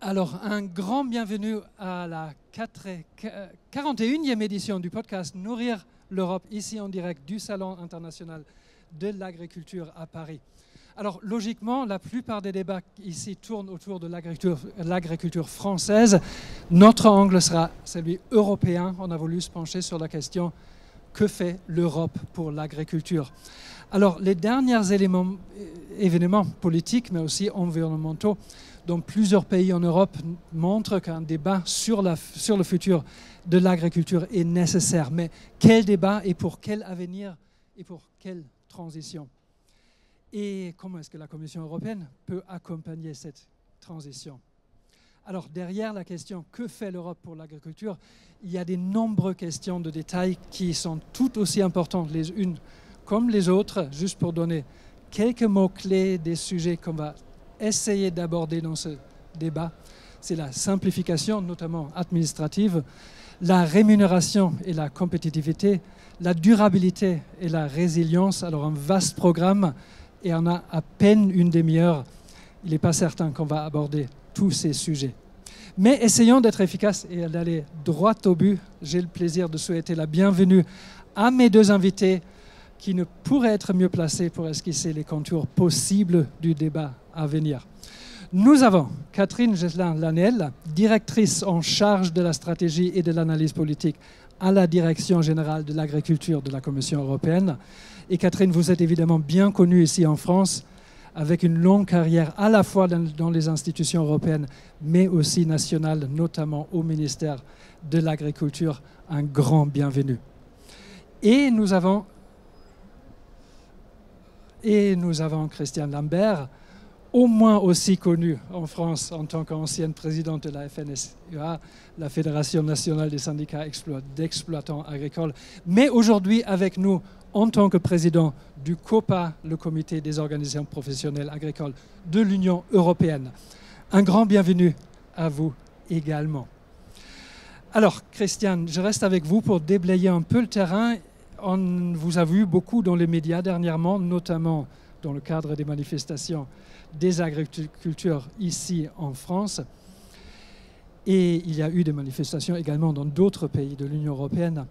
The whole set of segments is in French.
Alors, un grand bienvenue à la 41e édition du podcast Nourrir l'Europe, ici en direct du Salon international de l'agriculture à Paris. Alors, logiquement, la plupart des débats ici tournent autour de l'agriculture française. Notre angle sera celui européen. On a voulu se pencher sur la question « Que fait l'Europe pour l'agriculture ?» Alors, les derniers événements politiques, mais aussi environnementaux, dans plusieurs pays en Europe montrent qu'un débat sur le futur de l'agriculture est nécessaire. Mais quel débat et pour quel avenir et pour quelle transition? Et comment est-ce que la Commission européenne peut accompagner cette transition? Alors, derrière la question « Que fait l'Europe pour l'agriculture ?» il y a de nombreuses questions de détail qui sont tout aussi importantes les unes comme les autres. Juste pour donner quelques mots-clés des sujets qu'on va essayer d'aborder dans ce débat, c'est la simplification, notamment administrative, la rémunération et la compétitivité, la durabilité et la résilience. Alors un vaste programme et on a à peine une demi-heure. Il n'est pas certain qu'on va aborder tous ces sujets. Mais essayons d'être efficaces et d'aller droit au but. J'ai le plaisir de souhaiter la bienvenue à mes deux invités qui ne pourraient être mieux placés pour esquisser les contours possibles du débat à venir. Nous avons Catherine Gesselin-Lanel, directrice en charge de la stratégie et de l'analyse politique à la Direction générale de l'agriculture de la Commission européenne. Et Catherine, vous êtes évidemment bien connue ici en France, avec une longue carrière à la fois dans les institutions européennes, mais aussi nationales, notamment au ministère de l'Agriculture. Un grand bienvenue. Et nous avons Christiane Lambert, au moins aussi connue en France en tant qu'ancienne présidente de la FNSEA, la Fédération nationale des syndicats d'exploitants agricoles, mais aujourd'hui avec nous en tant que président du COPA, le Comité des organisations professionnelles agricoles de l'Union européenne. Un grand bienvenue à vous également. Alors, Christiane, je reste avec vous pour déblayer un peu le terrain. On vous a vu beaucoup dans les médias dernièrement, notamment dans le cadre des manifestations des agriculteurs ici en France. Et il y a eu des manifestations également dans d'autres pays de l'Union européenne.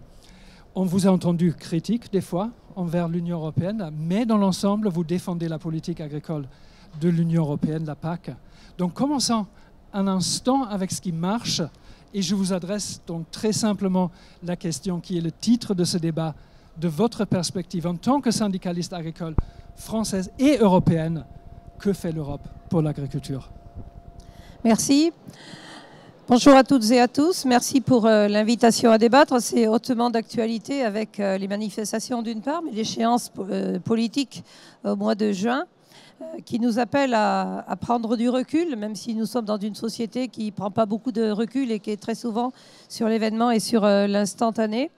On vous a entendu critique des fois envers l'Union européenne, mais dans l'ensemble, vous défendez la politique agricole de l'Union européenne, la PAC. Donc commençons un instant avec ce qui marche et je vous adresse donc très simplement la question qui est le titre de ce débat. De votre perspective en tant que syndicaliste agricole française et européenne, que fait l'Europe pour l'agriculture? Merci. Bonjour à toutes et à tous. Merci pour l'invitation à débattre. C'est hautement d'actualité avec les manifestations d'une part, mais l'échéance politique au mois de juin qui nous appelle à prendre du recul, même si nous sommes dans une société qui ne prend pas beaucoup de recul et qui est très souvent sur l'événement et sur l'instantané.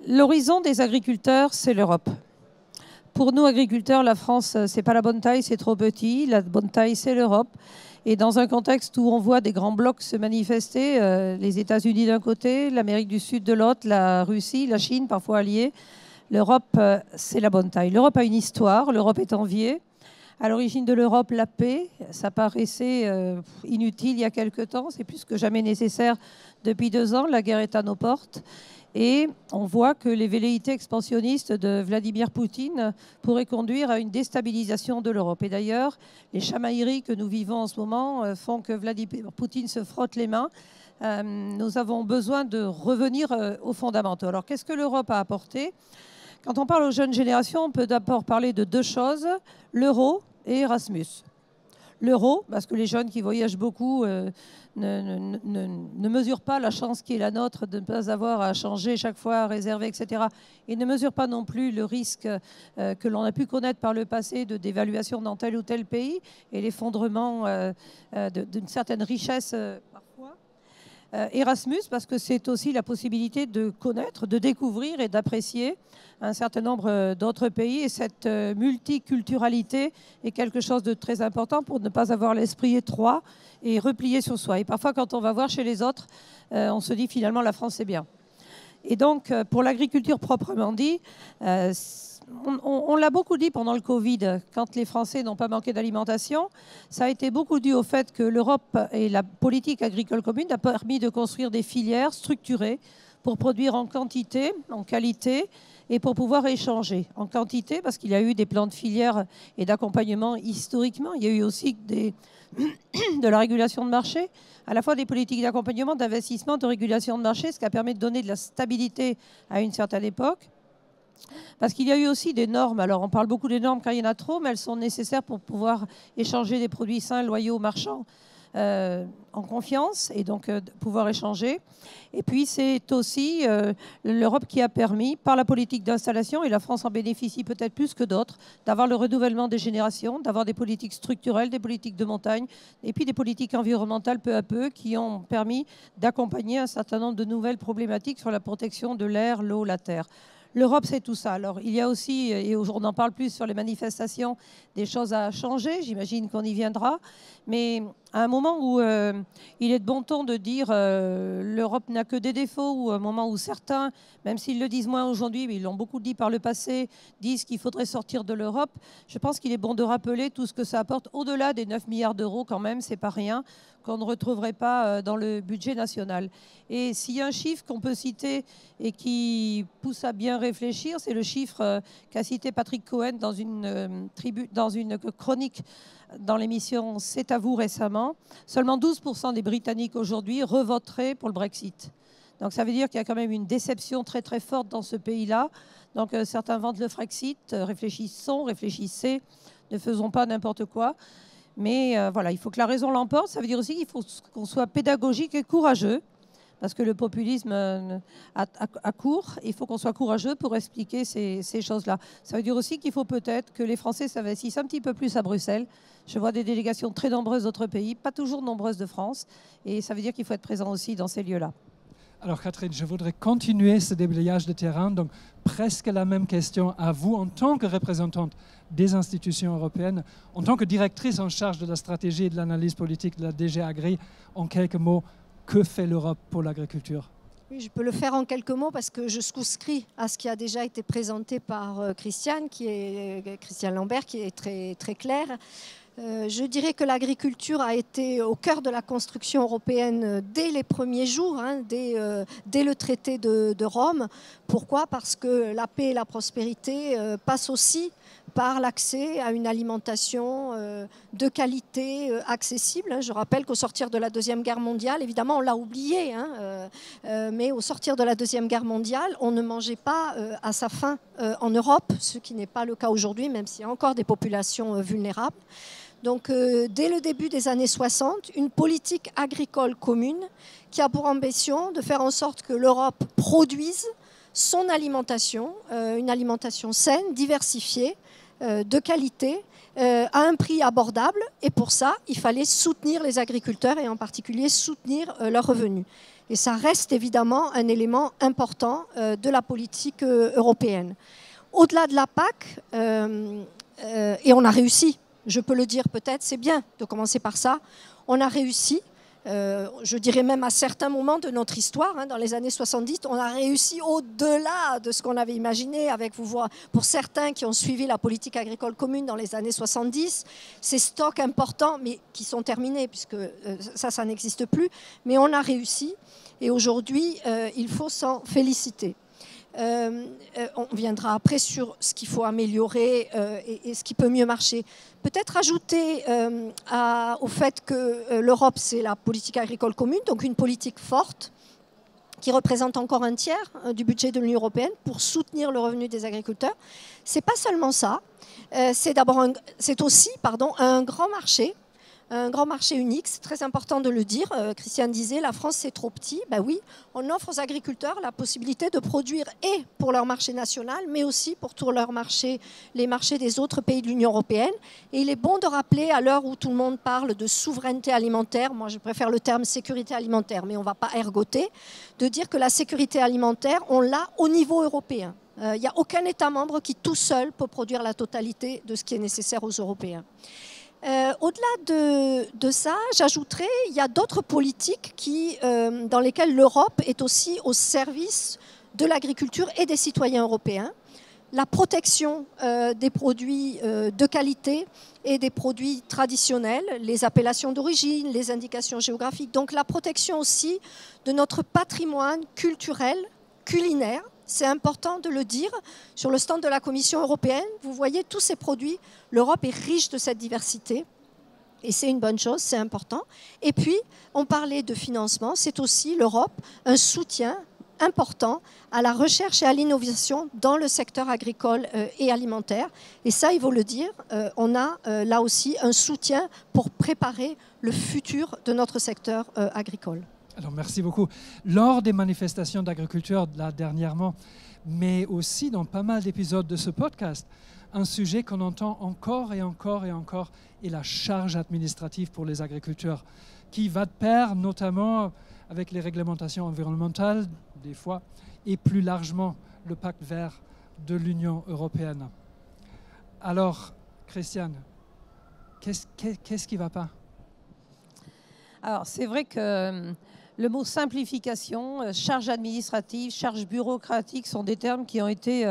L'horizon des agriculteurs, c'est l'Europe. Pour nous, agriculteurs, la France, c'est pas la bonne taille, c'est trop petit. La bonne taille, c'est l'Europe. Et dans un contexte où on voit des grands blocs se manifester, les États-Unis d'un côté, l'Amérique du Sud de l'autre, la Russie, la Chine, parfois alliés, l'Europe, c'est la bonne taille. L'Europe a une histoire, l'Europe est enviée. À l'origine de l'Europe, la paix, ça paraissait inutile il y a quelque temps. C'est plus que jamais nécessaire depuis 2 ans. La guerre est à nos portes. Et on voit que les velléités expansionnistes de Vladimir Poutine pourraient conduire à une déstabilisation de l'Europe. Et d'ailleurs, les chamailleries que nous vivons en ce moment font que Vladimir Poutine se frotte les mains. Nous avons besoin de revenir aux fondamentaux. Alors, qu'est-ce que l'Europe a apporté? Quand on parle aux jeunes générations, on peut d'abord parler de 2 choses, l'euro et Erasmus. L'euro, parce que les jeunes qui voyagent beaucoup ne mesurent pas la chance qui est la nôtre de ne pas avoir à changer chaque fois, à réserver, etc. Et ne mesurent pas non plus le risque que l'on a pu connaître par le passé de dévaluation dans tel ou tel pays et l'effondrement d'une certaine richesse parfois. Erasmus, parce que c'est aussi la possibilité de connaître, de découvrir et d'apprécier un certain nombre d'autres pays. Et cette multiculturalité est quelque chose de très important pour ne pas avoir l'esprit étroit et replié sur soi. Et parfois, quand on va voir chez les autres, on se dit finalement la France c'est bien. Et donc, pour l'agriculture proprement dit, on l'a beaucoup dit pendant le Covid, quand les Français n'ont pas manqué d'alimentation, ça a été beaucoup dû au fait que l'Europe et la politique agricole commune a permis de construire des filières structurées pour produire en quantité, en qualité, et pour pouvoir échanger. En quantité, parce qu'il y a eu des plans de filière et d'accompagnement historiquement. Il y a eu aussi de la régulation de marché, à la fois des politiques d'accompagnement, d'investissement, de régulation de marché, ce qui a permis de donner de la stabilité à une certaine époque. Parce qu'il y a eu aussi des normes. Alors, on parle beaucoup des normes quand il y en a trop, mais elles sont nécessaires pour pouvoir échanger des produits sains, loyaux, marchands, en confiance, et donc pouvoir échanger. Et puis, c'est aussi l'Europe qui a permis, par la politique d'installation, et la France en bénéficie peut-être plus que d'autres, d'avoir le renouvellement des générations, d'avoir des politiques structurelles, des politiques de montagne, et puis des politiques environnementales peu à peu, qui ont permis d'accompagner un certain nombre de nouvelles problématiques sur la protection de l'air, l'eau, la terre. L'Europe, c'est tout ça. Alors, il y a aussi, et aujourd'hui on en parle plus sur les manifestations, des choses à changer. J'imagine qu'on y viendra. Mais à un moment où il est de bon ton de dire l'Europe n'a que des défauts, ou à un moment où certains, même s'ils le disent moins aujourd'hui, mais ils l'ont beaucoup dit par le passé, disent qu'il faudrait sortir de l'Europe, je pense qu'il est bon de rappeler tout ce que ça apporte au-delà des 9 milliards d'euros quand même, c'est pas rien, qu'on ne retrouverait pas dans le budget national. Et s'il y a un chiffre qu'on peut citer et qui pousse à bien réfléchir, c'est le chiffre qu'a cité Patrick Cohen dans une chronique dans l'émission C'est à vous récemment. Seulement 12% des Britanniques aujourd'hui revoteraient pour le Brexit. Donc ça veut dire qu'il y a quand même une déception très très forte dans ce pays-là. Donc certains vantent le Frexit, réfléchissez, ne faisons pas n'importe quoi. Mais voilà, il faut que la raison l'emporte. Ça veut dire aussi qu'il faut qu'on soit pédagogique et courageux, parce que le populisme a cours. Il faut qu'on soit courageux pour expliquer ces choses-là. Ça veut dire aussi qu'il faut peut-être que les Français s'investissent un petit peu plus à Bruxelles. Je vois des délégations très nombreuses d'autres pays, pas toujours nombreuses de France. Et ça veut dire qu'il faut être présent aussi dans ces lieux-là. Alors Catherine, je voudrais continuer ce déblayage de terrain. Donc presque la même question à vous en tant que représentante des institutions européennes, en tant que directrice en charge de la stratégie et de l'analyse politique de la DG Agri. En quelques mots, que fait l'Europe pour l'agriculture ? Oui, je peux le faire en quelques mots parce que je souscris à ce qui a déjà été présenté par Christiane Lambert, qui est très, très clair. Je dirais que l'agriculture a été au cœur de la construction européenne dès les premiers jours, dès le traité de Rome. Pourquoi ? Parce que la paix et la prospérité passent aussi par l'accès à une alimentation de qualité accessible. Je rappelle qu'au sortir de la Deuxième Guerre mondiale, évidemment on l'a oublié, mais au sortir de la Deuxième Guerre mondiale, on ne mangeait pas à sa faim en Europe, ce qui n'est pas le cas aujourd'hui, même s'il y a encore des populations vulnérables. Donc dès le début des années 60, une politique agricole commune qui a pour ambition de faire en sorte que l'Europe produise son alimentation, une alimentation saine, diversifiée, de qualité, à un prix abordable. Et pour ça, il fallait soutenir les agriculteurs et en particulier soutenir leurs revenus. Et ça reste évidemment un élément important de la politique européenne. Au-delà de la PAC, et on a réussi, je peux le dire peut-être, c'est bien de commencer par ça, on a réussi. Je dirais même à certains moments de notre histoire, dans les années 70, on a réussi au-delà de ce qu'on avait imaginé. Pour certains qui ont suivi la politique agricole commune dans les années 70, ces stocks importants, mais qui sont terminés, puisque ça n'existe plus, mais on a réussi. Et aujourd'hui, il faut s'en féliciter. On viendra après sur ce qu'il faut améliorer et ce qui peut mieux marcher. Peut-être ajouter au fait que l'Europe, c'est la politique agricole commune, donc une politique forte qui représente encore un tiers du budget de l'Union européenne pour soutenir le revenu des agriculteurs. C'est pas seulement ça, c'est aussi un grand marché. Un grand marché unique, c'est très important de le dire. Christiane disait, la France c'est trop petit. Ben oui, on offre aux agriculteurs la possibilité de produire et pour leur marché national, mais aussi pour tous leurs marchés, les marchés des autres pays de l'Union européenne. Et il est bon de rappeler, à l'heure où tout le monde parle de souveraineté alimentaire, moi je préfère le terme sécurité alimentaire, mais on ne va pas ergoter, de dire que la sécurité alimentaire, on l'a au niveau européen. Il n'y a aucun État membre qui tout seul peut produire la totalité de ce qui est nécessaire aux Européens. Au-delà de ça, j'ajouterais, il y a d'autres politiques dans lesquelles l'Europe est aussi au service de l'agriculture et des citoyens européens. la protection des produits de qualité et des produits traditionnels, les appellations d'origine, les indications géographiques. Donc la protection aussi de notre patrimoine culturel, culinaire. C'est important de le dire. Sur le stand de la Commission européenne, vous voyez tous ces produits. L'Europe est riche de cette diversité. Et c'est une bonne chose, c'est important. Et puis, on parlait de financement. C'est aussi l'Europe, un soutien important à la recherche et à l'innovation dans le secteur agricole et alimentaire. Et ça, il faut le dire, on a là aussi un soutien pour préparer le futur de notre secteur agricole. Alors, merci beaucoup. Lors des manifestations d'agriculture, là, dernièrement, mais aussi dans pas mal d'épisodes de ce podcast, un sujet qu'on entend encore et encore et encore est la charge administrative pour les agriculteurs, qui va de pair notamment avec les réglementations environnementales, des fois, et plus largement le pacte vert de l'Union européenne. Alors, Christiane, qu'est-ce qui ne va pas? Alors, c'est vrai que le mot simplification, charge administrative, charge bureaucratique sont des termes qui ont été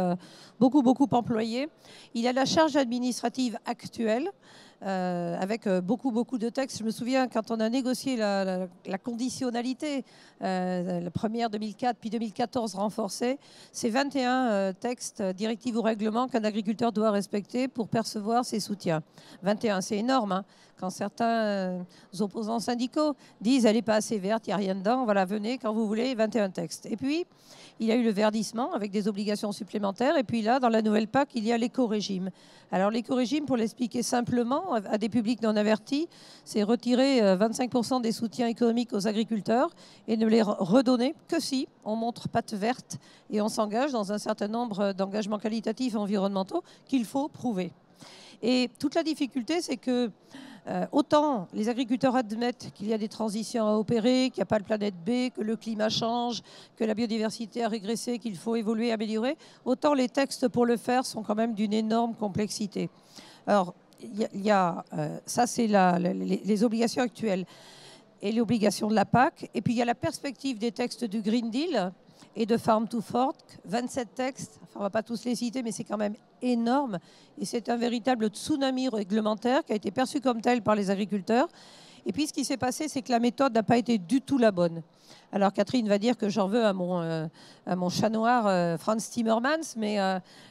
beaucoup employés. Il y a la charge administrative actuelle, avec beaucoup de textes. Je me souviens quand on a négocié la conditionnalité, la première 2004, puis 2014 renforcée, c'est 21 textes, directives ou règlements qu'un agriculteur doit respecter pour percevoir ses soutiens. 21, c'est énorme, hein. Quand certains opposants syndicaux disent « elle n'est pas assez verte, il n'y a rien dedans, voilà, venez quand vous voulez, 21 textes ». Et puis, il y a eu le verdissement avec des obligations supplémentaires. Et puis là, dans la nouvelle PAC, il y a l'éco-régime. Alors l'éco-régime, pour l'expliquer simplement à des publics non avertis, c'est retirer 25% des soutiens économiques aux agriculteurs et ne les redonner que si on montre patte verte et on s'engage dans un certain nombre d'engagements qualitatifs et environnementaux qu'il faut prouver. Et toute la difficulté, c'est que autant les agriculteurs admettent qu'il y a des transitions à opérer, qu'il n'y a pas de planète B, que le climat change, que la biodiversité a régressé, qu'il faut évoluer, améliorer, autant les textes pour le faire sont quand même d'une énorme complexité. Alors, ça, c'est les obligations actuelles et les obligations de la PAC. Et puis, il y a la perspective des textes du Green Deal et de Farm to Fork, 27 textes, enfin, on ne va pas tous les citer, mais c'est quand même énorme. Et c'est un véritable tsunami réglementaire qui a été perçu comme tel par les agriculteurs. Et puis, ce qui s'est passé, c'est que la méthode n'a pas été du tout la bonne. Alors, Catherine va dire que j'en veux à mon chat noir, Frans Timmermans, mais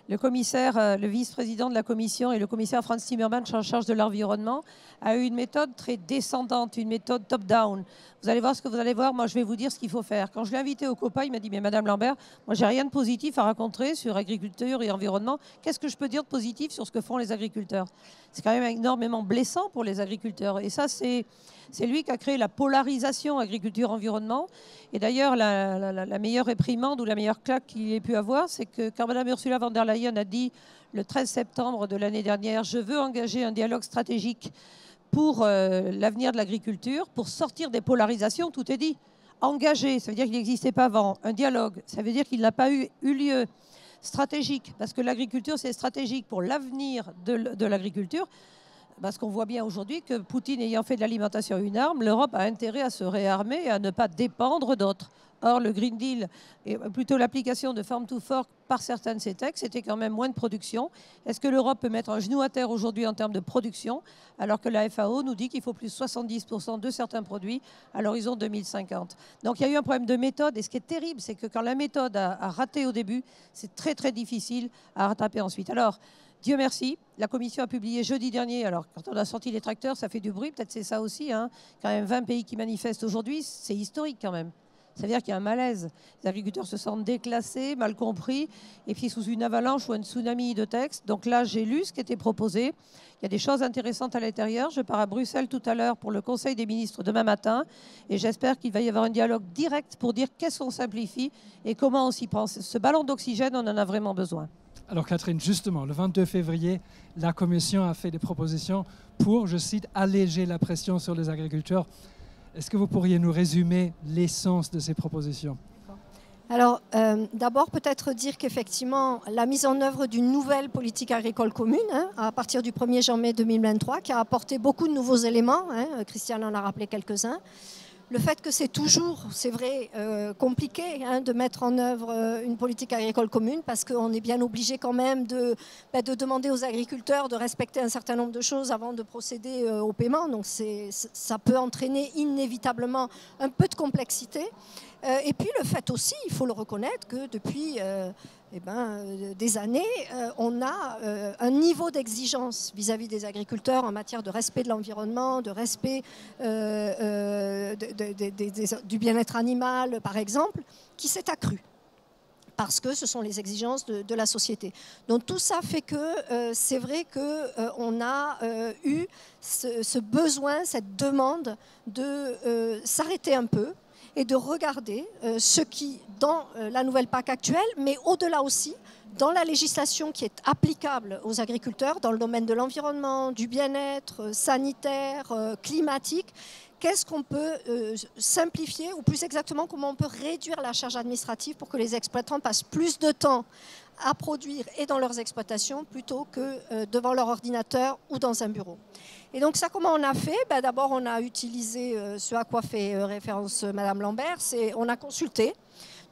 le commissaire, le vice-président de la Commission et le commissaire Frans Timmermans en charge de l'environnement a eu une méthode très descendante, une méthode top-down. Vous allez voir ce que vous allez voir, moi je vais vous dire ce qu'il faut faire. Quand je l'ai invité au COPA, il m'a dit « Mais Madame Lambert, moi j'ai rien de positif à raconter sur agriculture et environnement. Qu'est-ce que je peux dire de positif sur ce que font les agriculteurs ?» C'est quand même énormément blessant pour les agriculteurs. Et ça, c'est lui qui a créé la polarisation agriculture-environnement. Et d'ailleurs, la meilleure réprimande ou la meilleure claque qu'il ait pu avoir, c'est que quand Mme Ursula von der Leyen a dit le 13 septembre de l'année dernière « Je veux engager un dialogue stratégique pour l'avenir de l'agriculture, pour sortir des polarisations », tout est dit. Engagé, ça veut dire qu'il n'existait pas avant. Un dialogue, ça veut dire qu'il n'a pas eu lieu. Stratégique, parce que l'agriculture, c'est stratégique pour l'avenir de l'agriculture. Parce qu'on voit bien aujourd'hui que Poutine ayant fait de l'alimentation une arme, l'Europe a intérêt à se réarmer et à ne pas dépendre d'autres. Or, le Green Deal, et plutôt l'application de Farm to Fork par certains de ces textes, c'était quand même moins de production. Est-ce que l'Europe peut mettre un genou à terre aujourd'hui en termes de production, alors que la FAO nous dit qu'il faut plus 70% de certains produits à l'horizon 2050. Donc il y a eu un problème de méthode, et ce qui est terrible, c'est que quand la méthode a raté au début, c'est très très difficile à rattraper ensuite. Alors, Dieu merci, la Commission a publié jeudi dernier, alors quand on a sorti les tracteurs, ça fait du bruit, peut-être c'est ça aussi, hein. Quand même 20 pays qui manifestent aujourd'hui, c'est historique quand même. Ça veut dire qu'il y a un malaise. Les agriculteurs se sentent déclassés, mal compris, et puis sous une avalanche ou un tsunami de textes. Donc là, j'ai lu ce qui était proposé. Il y a des choses intéressantes à l'intérieur. Je pars à Bruxelles tout à l'heure pour le Conseil des ministres demain matin, et j'espère qu'il va y avoir un dialogue direct pour dire qu'est-ce qu'on simplifie et comment on s'y prend. Ce ballon d'oxygène, on en a vraiment besoin. Alors Catherine, justement, le 22 février, la Commission a fait des propositions pour, je cite, alléger la pression sur les agriculteurs. Est-ce que vous pourriez nous résumer l'essence de ces propositions ? Alors, d'abord, peut-être dire qu'effectivement, la mise en œuvre d'une nouvelle politique agricole commune, à partir du 1er janvier 2023, qui a apporté beaucoup de nouveaux éléments, Christiane en a rappelé quelques-uns, le fait que c'est toujours, c'est vrai, compliqué de mettre en œuvre une politique agricole commune parce qu'on est bien obligé quand même de demander aux agriculteurs de respecter un certain nombre de choses avant de procéder au paiement. Donc ça peut entraîner inévitablement un peu de complexité. Et puis le fait aussi, il faut le reconnaître, que depuis des années, on a un niveau d'exigence vis-à-vis des agriculteurs en matière de respect de l'environnement, de respect du bien-être animal, par exemple, qui s'est accru. Parce que ce sont les exigences de la société. Donc tout ça fait que c'est vrai qu'on a eu ce besoin, cette demande de s'arrêter un peu et de regarder ce qui, dans la nouvelle PAC actuelle, mais au-delà aussi, dans la législation qui est applicable aux agriculteurs, dans le domaine de l'environnement, du bien-être sanitaire, climatique, qu'est-ce qu'on peut simplifier, ou plus exactement, comment on peut réduire la charge administrative pour que les exploitants passent plus de temps à produire et dans leurs exploitations plutôt que devant leur ordinateur ou dans un bureau. Et donc ça, comment on a fait? D'abord, on a utilisé ce à quoi fait référence Madame Lambert, on a consulté.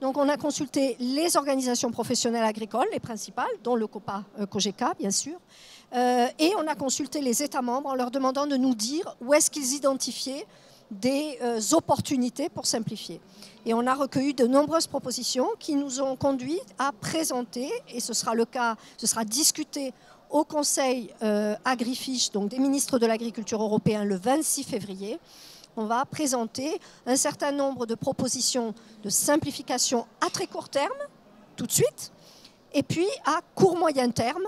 Donc on a consulté les organisations professionnelles agricoles, les principales, dont le COPA, COGECA bien sûr, et on a consulté les États membres en leur demandant de nous dire où est-ce qu'ils identifiaient des opportunités pour simplifier. Et on a recueilli de nombreuses propositions qui nous ont conduit à présenter, et ce sera le cas, ce sera discuté au Conseil Agrifish, donc des ministres de l'Agriculture européens, le 26 février. On va présenter un certain nombre de propositions de simplification à très court terme, tout de suite, et puis à court-moyen terme.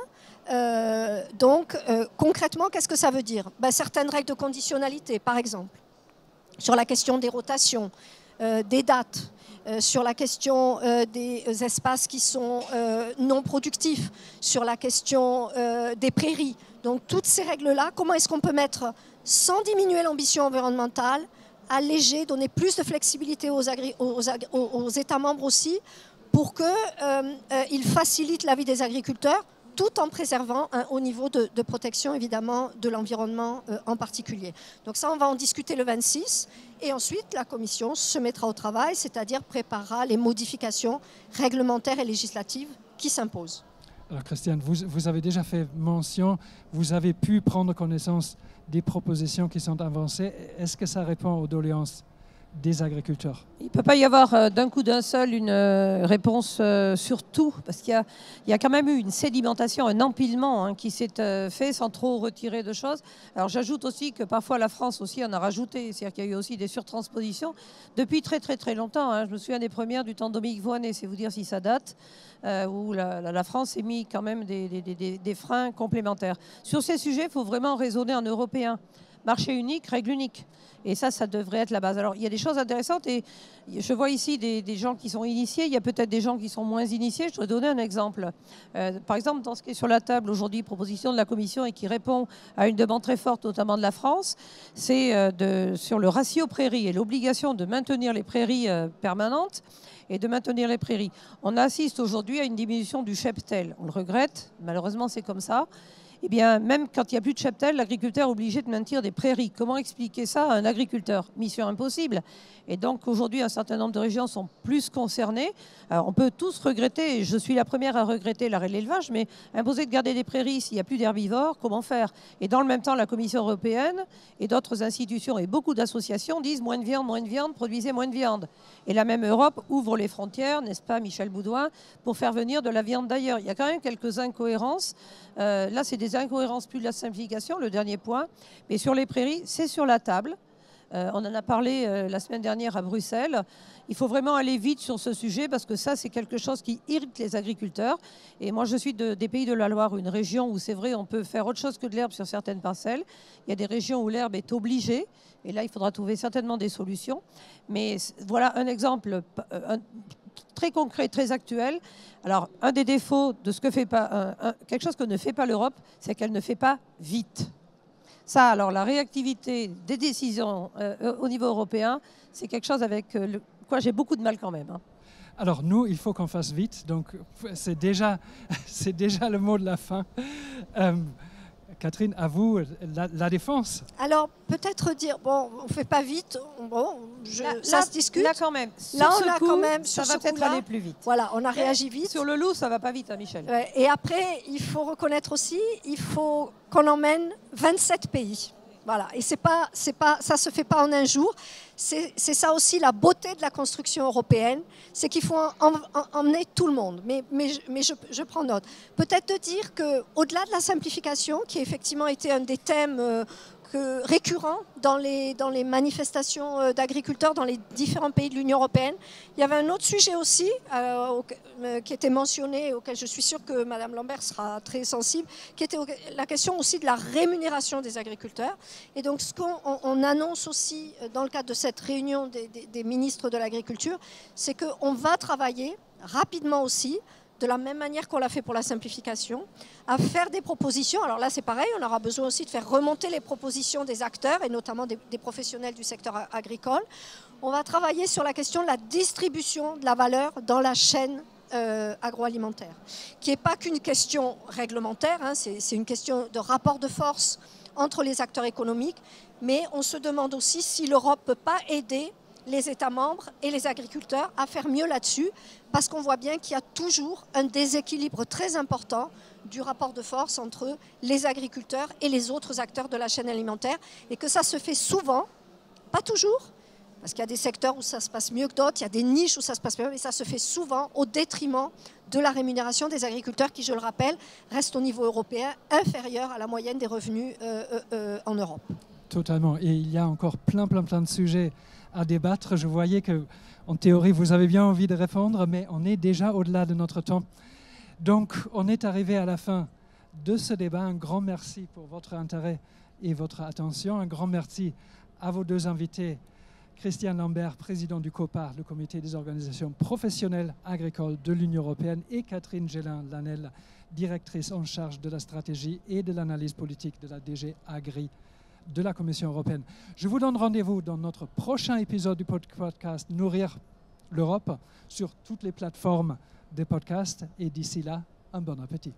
Concrètement, qu'est-ce que ça veut dire? Certaines règles de conditionnalité, par exemple, sur la question des rotations, des dates, sur la question des espaces qui sont non productifs, sur la question des prairies. Donc toutes ces règles-là, comment est-ce qu'on peut mettre, sans diminuer l'ambition environnementale, alléger, donner plus de flexibilité aux États membres aussi, pour qu'ils facilitent la vie des agriculteurs, tout en préservant un haut niveau de protection, évidemment, de l'environnement en particulier. Donc ça, on va en discuter le 26. Et ensuite, la Commission se mettra au travail, c'est-à-dire préparera les modifications réglementaires et législatives qui s'imposent. Alors Christiane, vous avez déjà fait mention, vous avez pu prendre connaissance des propositions qui sont avancées. Est-ce que ça répond aux doléances des agriculteurs? Il ne peut pas y avoir d'un coup d'un seul une réponse sur tout, parce qu'il y a quand même eu une sédimentation, un empilement qui s'est fait sans trop retirer de choses. Alors j'ajoute aussi que parfois la France aussi en a rajouté, c'est-à-dire qu'il y a eu aussi des surtranspositions depuis très très très longtemps. Je me souviens des premières du temps de Dominique Voynet, c'est vous dire si ça date, où la France a mis quand même des freins complémentaires. Sur ces sujets, il faut vraiment raisonner en européen. Marché unique, règle unique. Et ça devrait être la base. Alors, il y a des choses intéressantes et je vois ici des gens qui sont initiés. Il y a peut-être des gens qui sont moins initiés. Je voudrais donner un exemple. Par exemple, dans ce qui est sur la table aujourd'hui, proposition de la Commission et qui répond à une demande très forte, notamment de la France, c'est sur le ratio prairies et l'obligation de maintenir les prairies permanentes et de maintenir les prairies. On assiste aujourd'hui à une diminution du cheptel. On le regrette. Malheureusement, c'est comme ça. Eh bien, même quand il n'y a plus de cheptel, l'agriculteur est obligé de maintenir des prairies. Comment expliquer ça à un agriculteur? Mission impossible. Et donc, aujourd'hui, un certain nombre de régions sont plus concernées. Alors, on peut tous regretter, et je suis la première à regretter l'arrêt de l'élevage, mais imposer de garder des prairies s'il n'y a plus d'herbivores, comment faire? Et dans le même temps, la Commission européenne et d'autres institutions et beaucoup d'associations disent moins de viande, produisez moins de viande. Et la même Europe ouvre les frontières, n'est-ce pas, Michel Boudouin, pour faire venir de la viande d'ailleurs. Il y a quand même quelques incohérences. Là, c'est des incohérences plus de la simplification, le dernier point. Mais sur les prairies, c'est sur la table. On en a parlé la semaine dernière à Bruxelles. Il faut vraiment aller vite sur ce sujet parce que ça, c'est quelque chose qui irrite les agriculteurs. Et moi, je suis des Pays de la Loire, une région où c'est vrai, on peut faire autre chose que de l'herbe sur certaines parcelles. Il y a des régions où l'herbe est obligée. Et là, il faudra trouver certainement des solutions. Mais voilà un exemple très concret, très actuel. Alors, un des défauts de ce que fait pas, quelque chose que ne fait pas l'Europe, c'est qu'elle ne fait pas vite. Ça, alors, la réactivité des décisions au niveau européen, c'est quelque chose avec quoi j'ai beaucoup de mal quand même. Alors, nous, il faut qu'on fasse vite. Donc, c'est déjà le mot de la fin. Catherine, à vous la défense. Alors, peut-être dire, bon, on ne fait pas vite, bon, ça se discute. Là, quand même. Là, Sur on ce a coup, quand même, ça sur va ce peut-être coup-là, aller plus vite. Voilà, on a réagi vite. Sur le loup, ça va pas vite, hein, Michel. Ouais, et après, il faut reconnaître aussi, il faut qu'on emmène 27 pays. Voilà, et ça se fait pas en un jour. C'est ça aussi la beauté de la construction européenne, c'est qu'il faut emmener tout le monde. Mais je prends note. Peut-être de dire qu'au-delà de la simplification, qui a effectivement été un des thèmes récurrents dans les manifestations d'agriculteurs dans les différents pays de l'Union européenne, il y avait un autre sujet aussi qui était mentionné, auquel je suis sûre que Mme Lambert sera très sensible, qui était la question aussi de la rémunération des agriculteurs. Et donc ce qu'on annonce aussi dans le cadre de cette réunion des ministres de l'Agriculture, c'est qu'on va travailler rapidement aussi, de la même manière qu'on l'a fait pour la simplification, à faire des propositions. Alors là, c'est pareil, on aura besoin aussi de faire remonter les propositions des acteurs, et notamment des professionnels du secteur agricole. On va travailler sur la question de la distribution de la valeur dans la chaîne agroalimentaire, qui n'est pas qu'une question réglementaire, hein, c'est une question de rapport de force entre les acteurs économiques, mais on se demande aussi si l'Europe ne peut pas aider les États membres et les agriculteurs à faire mieux là-dessus, parce qu'on voit bien qu'il y a toujours un déséquilibre très important du rapport de force entre les agriculteurs et les autres acteurs de la chaîne alimentaire, et que ça se fait souvent, pas toujours, parce qu'il y a des secteurs où ça se passe mieux que d'autres, il y a des niches où ça se passe mieux, mais ça se fait souvent au détriment de la rémunération des agriculteurs qui, je le rappelle, reste au niveau européen inférieur à la moyenne des revenus en Europe. Totalement. Et il y a encore plein de sujets à débattre. Je voyais que, en théorie, vous avez bien envie de répondre, mais on est déjà au-delà de notre temps. Donc, on est arrivé à la fin de ce débat. Un grand merci pour votre intérêt et votre attention. Un grand merci à vos deux invités, Christian Lambert, président du COPA, le comité des organisations professionnelles agricoles de l'Union européenne, et Catherine Gélin-Lanel, directrice en charge de la stratégie et de l'analyse politique de la DG Agri de la Commission européenne. Je vous donne rendez-vous dans notre prochain épisode du podcast Nourrir l'Europe sur toutes les plateformes des podcasts, et d'ici là, un bon appétit.